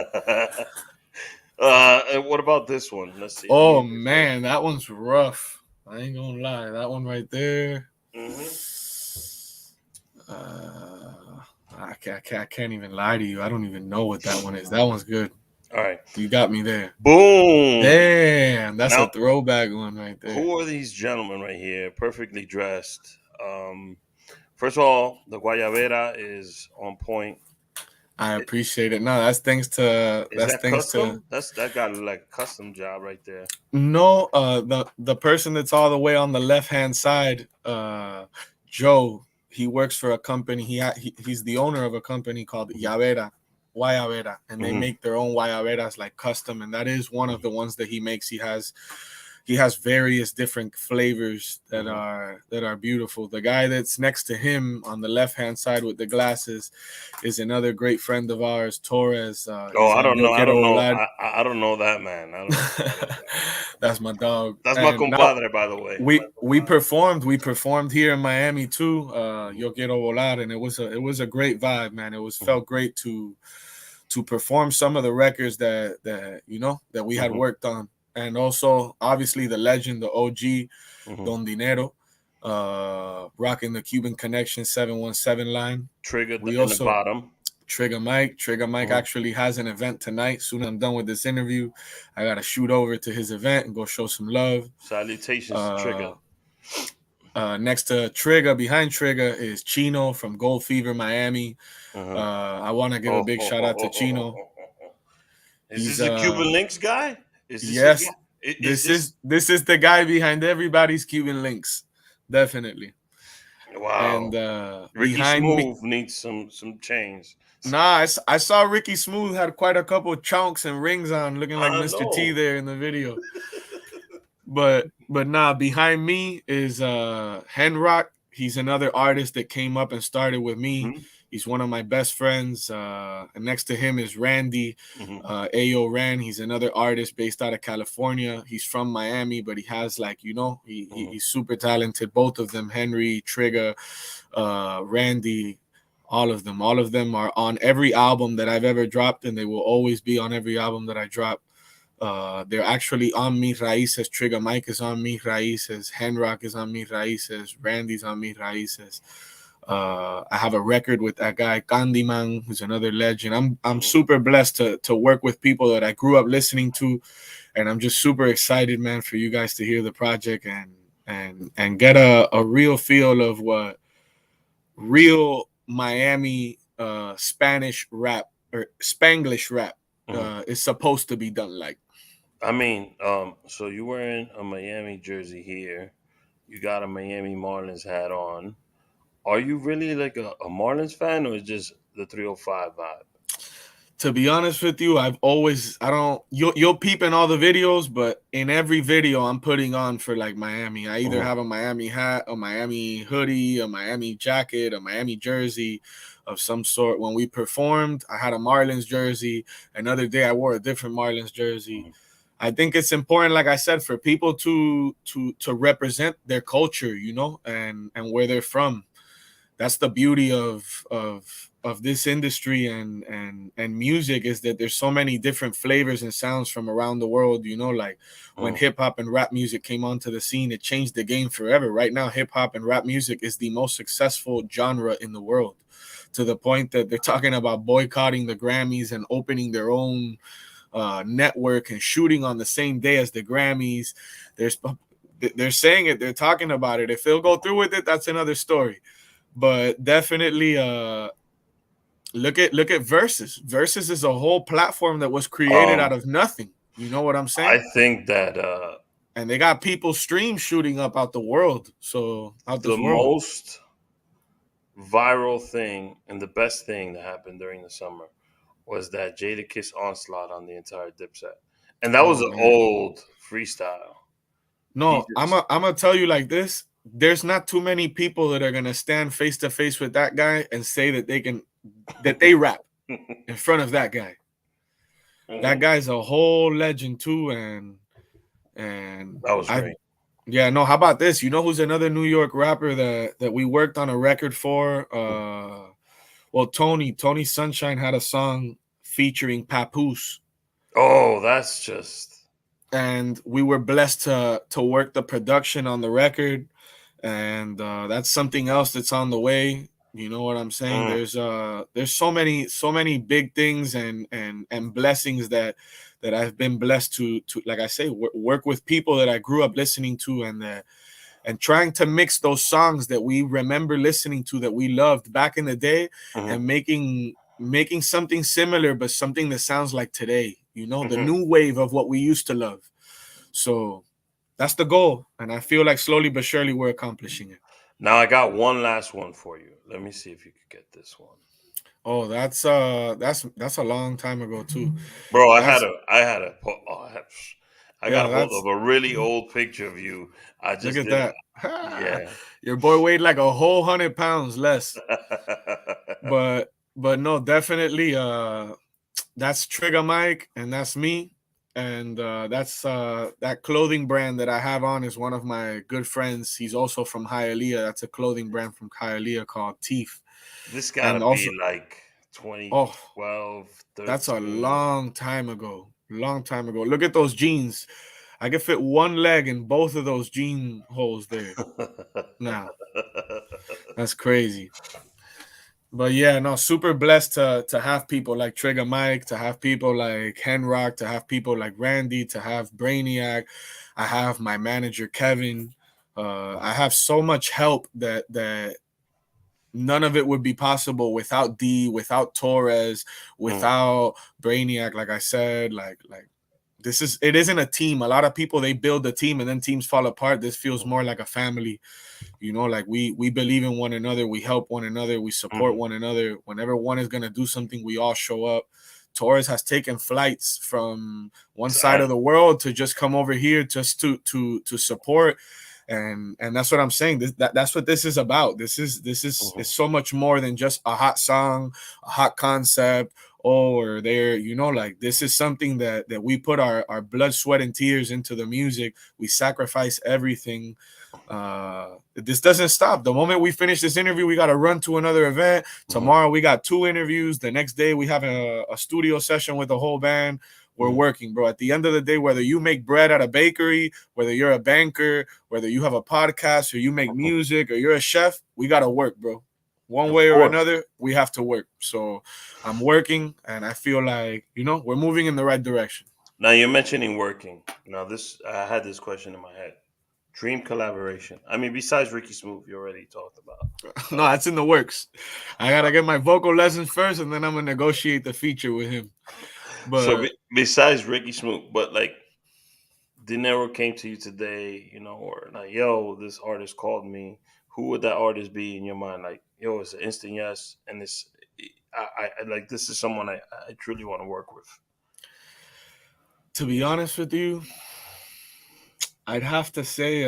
and what about this one? Let's see. Let oh me refresh. man, that one's rough. I ain't gonna lie. That one right there. Mm-hmm. I can't even lie to you. I don't even know what that one is. That one's good. All right. You got me there. Boom. Damn, that's a Now, throwback one right there. who are these gentlemen right here? Perfectly dressed. First of all, the guayabera is on point. I appreciate it. No, that's thanks to Is that thanks to custom? That got like a custom job right there. no the person that's all the way on the left hand side, Joe. He works for a company. He's the owner of a company called Guayabera, and they Mhm. make their own guayaberas like custom, and that is one of the ones that he makes. He has various different flavors that are beautiful. The guy that's next to him on the left hand side with the glasses is another great friend of ours, Torres. Oh, I don't Yo know. I quiero don't know. volar. I don't know that man. I don't know who that is. That's my dog. That's my And now compadre, by the way. we performed here in Miami too. Yo quiero volar, and it was a great vibe, man. It was felt great to perform some of the records that that we had worked on. And also, obviously, the legend, the OG, Don Dinero, rocking the Cuban Connection 717 line. Trigger We in the also bottom. Trigger Mike. Trigger Mike actually has an event tonight. Soon as I'm done with this interview, I gotta shoot over to his event and go show some love. Salutations to Trigger. Next to Trigger, behind Trigger is Chino from Gold Fever, Miami. I want to give a big shout out to Chino. Is this a Cuban Links guy? Is this yes, is this is the guy behind everybody's Cuban Links, definitely. wow. And Ricky behind me, Smooth needs some chains. nah, I saw Ricky Smooth had quite a couple of chunks and rings on, looking like Mr. T there in the video. But nah, behind me is Henrock. He's another artist that came up and started with me. He's one of my best friends. And next to him is Randy, Ayo Ran. He's another artist based out of California. He's from Miami, but he has he's super talented. Both of them, Henry, Trigger, Randy, all of them are on every album that I've ever dropped, and they will always be on every album that I drop. They're actually on Mis Raices. Trigger Mike is on Mis Raices. Henrock is on Mis Raices. Randy's on Mis Raices. I have a record with that guy Candyman, who's another legend. I'm super blessed to work with people that I grew up listening to, and I'm just super excited, man, for you guys to hear the project and get a real feel of what real Miami Spanish rap or Spanglish rap is supposed to be done like. I mean, so you're wearing a Miami jersey here. You got a Miami Marlins hat on. Are you really like a Marlins fan, or is just the 305 vibe? To be honest with you, I don't, you'll peep in all the videos, but in every video I'm putting on for like Miami. I either Mhm. have a Miami hat, a Miami hoodie, a Miami jacket, a Miami jersey of some sort. When we performed, I had a Marlins jersey. Another day I wore a different Marlins jersey. Mhm. I think it's important, like I said, for people to represent their culture, and where they're from. That's the beauty of this industry and music, is that there's so many different flavors and sounds from around the world. Like when Mhm. hip hop and rap music came onto the scene, it changed the game forever. Right now, hip hop and rap music is the most successful genre in the world, to the point that they're talking about boycotting the Grammys and opening their own network and shooting on the same day as the Grammys. There's they're saying it, they're talking about it. If they'll go through with it, that's another story. But definitely, look at Versus. Versus is a whole platform that was created out Um, of nothing. You know what I'm I saying? think that And they got people stream shooting up out the world. So out the this world. most viral thing and the best thing that happened during the summer was that Jada Kiss onslaught on the entire Dipset, and that was Oh an man. old freestyle. He No, just I'm gonna tell you like this. There's not too many people that are gonna stand face to face with that guy and say that they rap in front of that guy. That Mhm. guy's a whole legend too, and That was I great. yeah, no, how about this? You know who's another New York rapper that we worked on a record for? Well, Tony Sunshine had a song featuring Papoose, Oh, that's just and we were blessed to work the production on the record, and that's something else that's on the way. You know what I'm saying? mm, There's so many big things and blessings that I've been blessed to, like I say, work with people that I grew up listening to, and trying to mix those songs that we remember listening to, that we loved back in the day, mhm, and making something similar, but something that sounds like today, the mhm. new wave of what we used to love. So that's the goal, and I feel like slowly but surely we're accomplishing it. Now I got one last one for you. Let me see if you could get this one, Oh, that's a long time ago too. bro. That's I got yeah, a hold that's of a really old picture of you. I look just at did. that. Yeah. Your boy weighed like a whole 100 pounds less. But no, definitely that's Trigger Mike, and that's me. And that's that clothing brand that I have on is one of my good friends. He's also from Hialeah. That's a clothing brand from Hialeah called Teeth. This And gotta also, be like oh, 2012, that's a 13. long time ago. Long time ago. Look at those jeans. I could fit one leg in both of those jean holes there. Now, that's crazy. But yeah, no, super blessed to have people like Trigger Mike, to have people like Henrock, to have people like Randy, to have Brainiac. I have my manager Kevin. I have so much help that none of it would be possible without D, without Torres, Mm, without Brainiac. Like I said, like it isn't a team. A lot of people, they build a team and then teams fall apart. This feels more like a family. Like we believe in one another, we help one another, we support mm. one another. Whenever one is gonna do something, we all show up. Torres has taken flights from one side I, of the world to just come over here just to support, and that's what I'm saying. That's what this is about. This is mhm, it's so much more than just a hot song, a hot concept, or there, like this is something that we put our blood, sweat, and tears into the music. We sacrifice everything. This doesn't stop. The moment we finish this interview, we got to run to another event. mhm, Tomorrow we got 2 interviews. The next day we have a studio session with the whole band. We're mhm, working, bro. At the end of the day, whether you make bread at a bakery, whether you're a banker, whether you have a podcast, or you make mhm. music, or you're a chef, we got to work, bro. One Of way or course. another, we have to work. So I'm working, and I feel like, we're moving in the right direction. Now you're mentioning working. Now this I had this question in my head. Dream collaboration. I mean, besides Ricky Smooth, you already talked about. No, that's in the works. I gotta get my vocal lessons first, and then I'm gonna negotiate the feature with him. So But besides Ricky Smooth, but like Dinero came to you today, or like, yo, this artist called me. Who would that artist be in your mind? Like, yo, it's an instant yes, and it's. I like this is someone I truly want to work with. To be honest with you, I'd have to say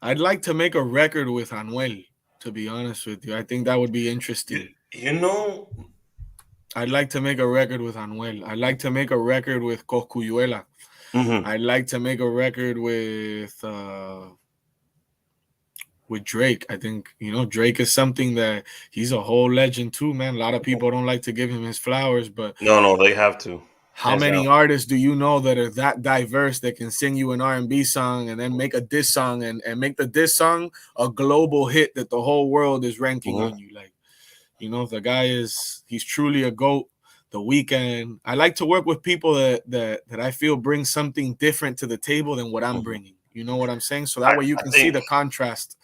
I'd like to make a record with Anuel. To be honest with you, I think that would be You, interesting. you know, I'd like to make a record with Anuel. I'd like to make a record with Coscuyuela. mhm, I'd like to make a record with Drake. I think Drake is something that he's a whole legend too, man. A lot of people don't like to give him his flowers, but no, they have to, how hands down. many artists do you know that are that diverse that can sing you an R&B song and then make a diss song and make the diss song a global hit that the whole world is ranking Mhm. on you? Like, the guy he's truly a GOAT. The Weeknd. I like to work with people that I feel bring something different to the table than what I'm Mhm. bringing. You know what I'm saying? So that way you I can see think the contrast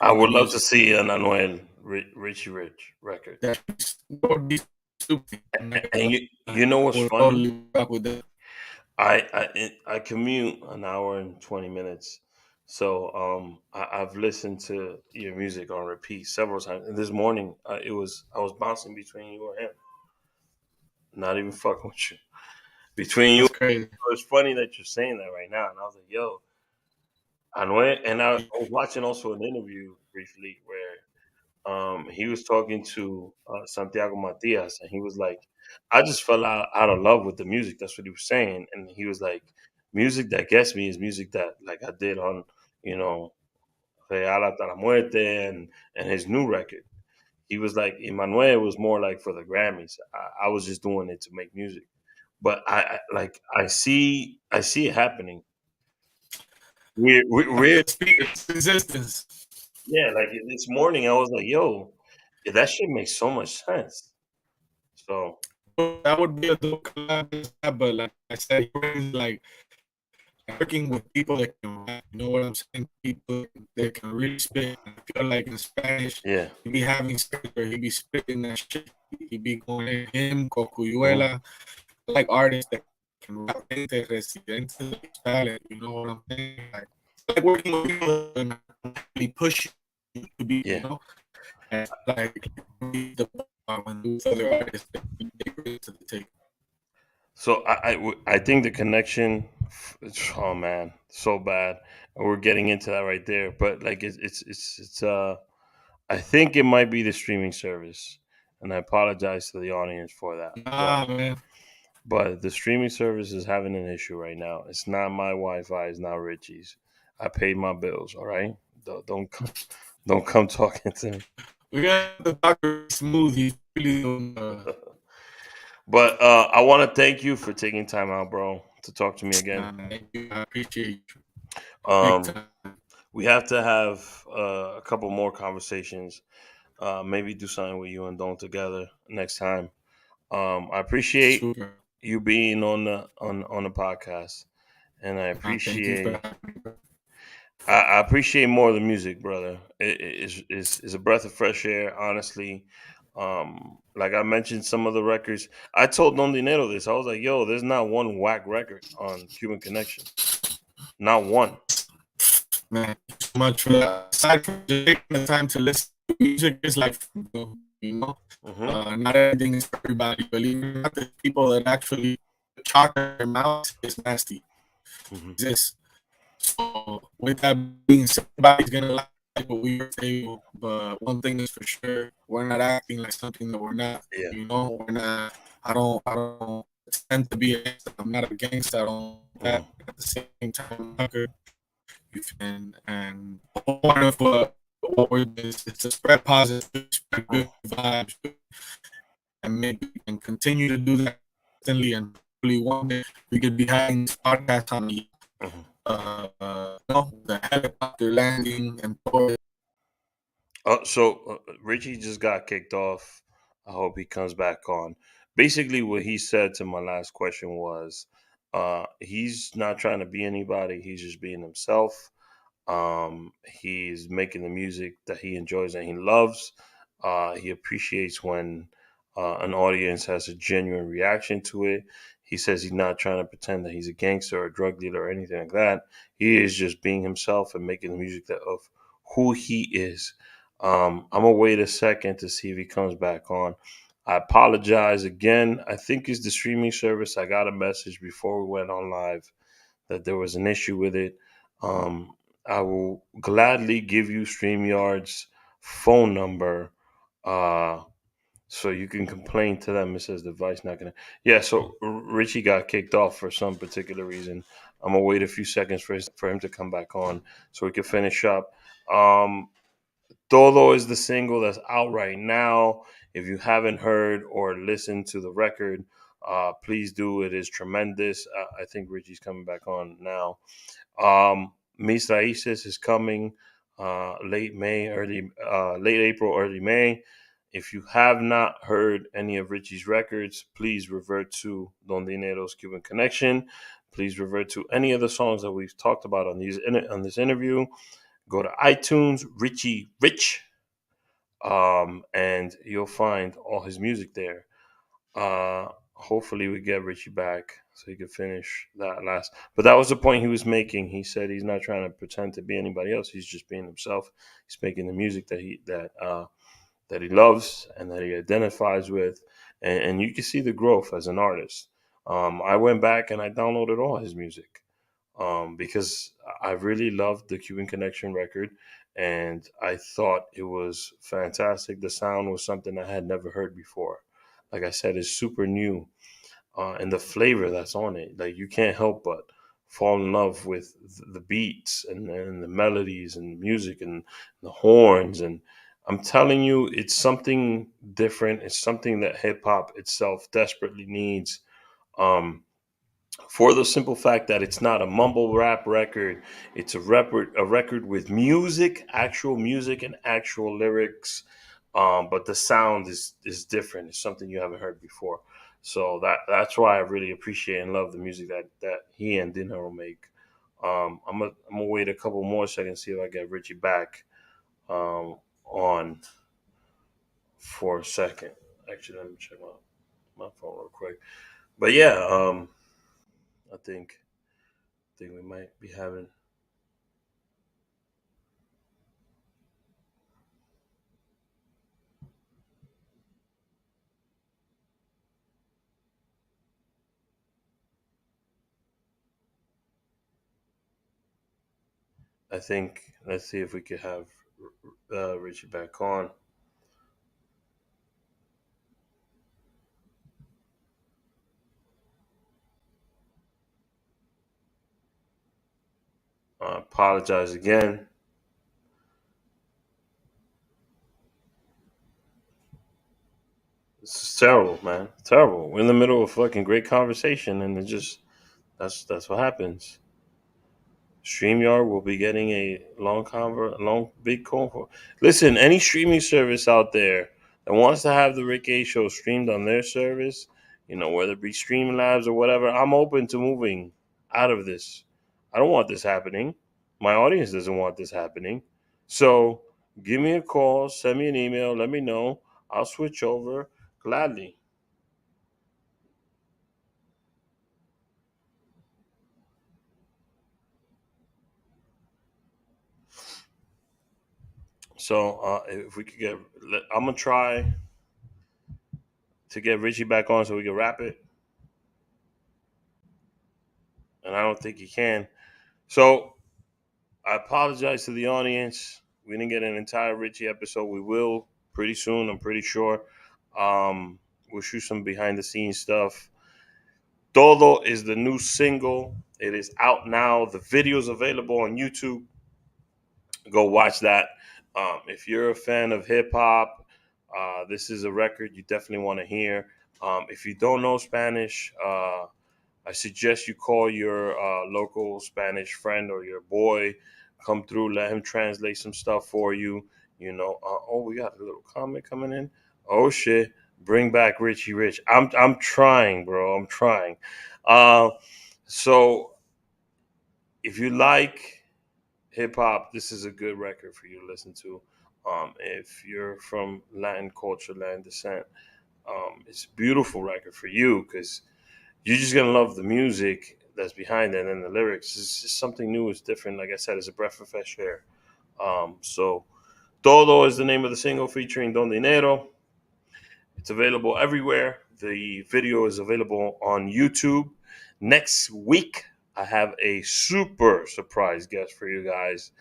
I in the would love to music. see an Anuel Richie Rich record. That would be stupid. And I you know what's would funny? totally rock with that. I commute an hour and 20 minutes, so I've listened to your music on repeat several times. And this morning, I was bouncing between you and him, not even fucking with you. Between you, That's crazy. it's funny that you're saying that right now. And I was like, yo, Anuel. And I was watching also an interview briefly where he was talking to Santiago Matias, and he was like, "I just fell out of love with the music." That's what he was saying, and he was like, "Music that gets me is music that like I did on, you know, Real hasta la muerte and his new record." He was like, "Emmanuel was more like for the Grammys. I was just doing it to make music." But I see it happening. We're It's existence. yeah. Like this morning, I was like, "Yo, that shit makes so much sense." So That would be a dope collab, but like I said, like working with people that can rap, you know what I'm saying? People that can really spit. I feel like in Spanish, yeah. he be having spit where he be spitting that shit. He be going in him, Mhm. Cocuyuela, like artists that can rap into Residente, talent, you know what I'm saying? Like working with people that can really push you to be, Yeah. and like the when those other artists they bring to the table. So I think the connection. Oh man, so bad. We're getting into that right there, but like it's. I think it might be the streaming service, and I apologize to the audience for that. Nah, man. But the streaming service is having an issue right now. It's not my Wi-Fi. It's not Richie's. I paid my bills. All right. Don't come talking to me. We got the doctor smooth. He's really doing But I want to thank you for taking time out, bro, to talk to me again. nah, thank you. I appreciate you. Um, Anytime. we have to have a couple more conversations. Maybe do something with you and Don together next time. I appreciate Super. you being on the podcast, and Thank you for having me, bro. I appreciate more of the music, brother. It's a breath of fresh air, honestly. Like I mentioned, some of the records. I told Don Dinero this. I was like, "Yo, there's not one whack record on Cuban Connection. Not one." Man, thank you so much for that. Aside from just taking the time to listen to music, is like, you know, Hmm. not everything is for everybody. Believe it or not, there's people that actually chalk their mouth is nasty. Hmm. Exists. So with that being said, everybody's gonna like what we were table, but one thing is for sure, we're not acting like something that we're not. Yeah. We're not. I don't tend to be a gangster. I'm not a gangster. I don't Hmm. that at the same time. And the whole point of what we're doing is to spread positive, spread good vibes, and continue to do that constantly. And hopefully one day we could be having this podcast on Hmm. the helicopter landing and Thor. Richie just got kicked off. I hope he comes back on. Basically, what he said to my last question was, he's not trying to be anybody. He's just being himself. He's making the music that he enjoys and he loves. He appreciates when an audience has a genuine reaction to it. He says he's not trying to pretend that he's a gangster or a drug dealer or anything like that. He is just being himself and making the music that of who he is. I'm gonna wait a second to see if he comes back on. I apologize again. I think it's the streaming service. I got a message before we went on live that there was an issue with it. Um, I will gladly give you StreamYard's phone number, so you can complain to them. It says device not gonna. Yeah, so Richie got kicked off for some particular reason. I'm gonna wait a few seconds for him to come back on so we can finish up. Todo is the single that's out right now. If you haven't heard or listened to the record, please do. It is tremendous. I think Richie's coming back on now. Mis Raices is coming late May, late April, early May. If you have not heard any of Richie's records, please revert to Don Dinero's Cuban Connection. Please revert to any of the songs that we've talked about on this interview. Go to iTunes, Richy Rich, and you'll find all his music there. Hopefully, we get Richie back so he could finish that last. But that was the point he was making. He said he's not trying to pretend to be anybody else. He's just being himself. He's making the music that he loves and that he identifies with, and you can see the growth as an artist. I went back and I downloaded all his music because I really loved the Cuban Connection record, and I thought it was fantastic. The sound was something I had never heard before. Like I said, it's super new, and the flavor that's on it, like you can't help but fall in love with the beats and the melodies and the music and the horns. And I'm telling you, it's something different. It's something that hip hop itself desperately needs. Um, for the simple fact that it's not a mumble rap record. It's a record with music, and actual lyrics. But the sound is different. It's something you haven't heard before. So that's why I really appreciate and love the music that he and Dinero make. I'm gonna wait a couple more seconds, see if I get Richie back on for a second. Actually, let me check my phone real quick. But yeah, I think we might be having. I think let's see if we could have Richie back on. I apologize again. This is terrible, man. Terrible. We're in the middle of a fucking great conversation, and it just that's what happens. StreamYard will be getting a long big call for. Listen, any streaming service out there that wants to have the Rick A show streamed on their service, whether it be Streamlabs or whatever, I'm open to moving out of this. I don't want this happening. My audience doesn't want this happening. So give me a call, send me an email, let me know. I'll switch over gladly. So if we could I'm gonna try to get Richie back on so we can wrap it, and I don't think he can. So I apologize to the audience. We didn't get an entire Richie episode. We will pretty soon. I'm pretty sure. We'll shoot some behind the scenes stuff. Todo is the new single. It is out now. The video is available on YouTube. Go watch that. If you're a fan of hip hop, this is a record you definitely want to hear. If you don't know Spanish, I suggest you call your local Spanish friend or your boy. Come through, let him translate some stuff for you. Oh, we got a little comment coming in. Oh shit, bring back Richy Rich. I'm trying, bro. I'm trying. Uh, so if you like hip hop, this is a good record for you to listen to. If you're from Latin culture, Latin descent, it's a beautiful record for you because you're just gonna love the music that's behind it and the lyrics. It's just something new. It's different. Like I said, it's a breath of fresh air. So Todo is the name of the single featuring Don Dinero. It's available everywhere. The video is available on YouTube. Next week, I have a super surprise guest for you guys.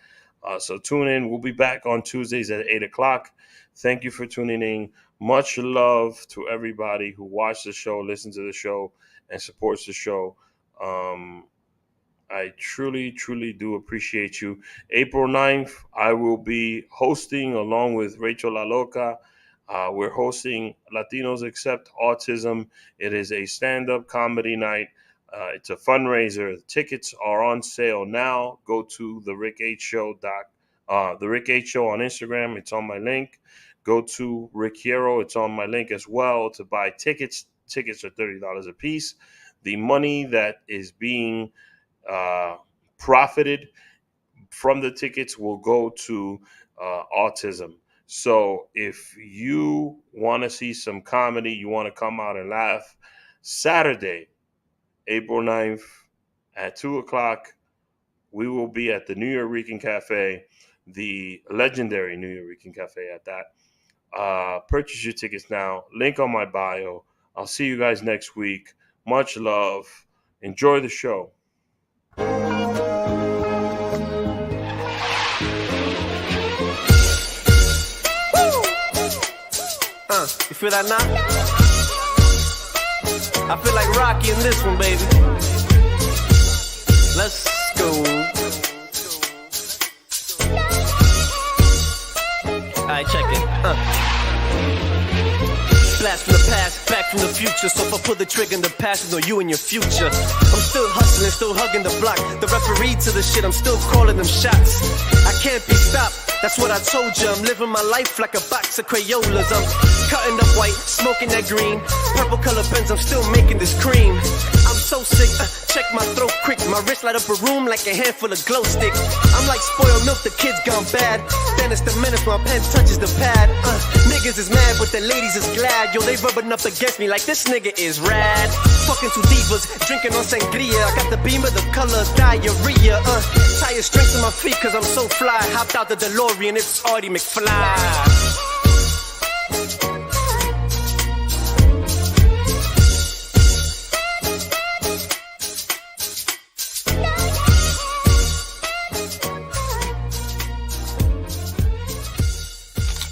So tune in. We'll be back on Tuesdays at 8 o'clock. Thank you for tuning in. Much love to everybody who watched the show, listens to the show, and supports the show. I truly, truly do appreciate you. April 9th, I will be hosting along with Rachel La Loca. We're hosting Latinos Accept Autism. It is a stand-up comedy night. It's a fundraiser. The tickets are on sale now. Go to the Rick H Show on Instagram. It's on my link. Go to Rick Hero. It's on my link as well to buy tickets. Tickets are $30 a piece. The money that is being profited from the tickets will go to autism. So if you want to see some comedy, you want to come out and laugh, Saturday, April 9th at 2 o'clock, we will be at the New York Cafe, the legendary New York Cafe at that. Purchase your tickets now. Link on my bio. I'll see you guys next week. Much love. Enjoy the show. You feel that now? I feel like Rocky in this one, baby. Let's go. Alright, check it. Blast from the past, back from the future. So if I pull the trigger in the past, it's no you and your future. I'm still hustling, still hugging the block. The referee to the shit, I'm still calling them shots. I can't be stopped. That's what I told you. I'm living my life like a box of Crayolas. I'm cutting up white, smoking that green. Purple color pens, I'm still making this cream. I'm so sick, check my throat quick. My wrist light up a room like a handful of glow sticks. I'm like spoiled milk, the kids gone bad. Then it's the minute my pen touches the pad. Niggas is mad, but the ladies is glad. Yo, they rubbing up against me like this nigga is rad. Fucking two divas, drinking on sangria. I got the beam of the colors, diarrhea. Tire strength in my feet cause I'm so fly. Hopped out the DeLorean, it's Artie McFly.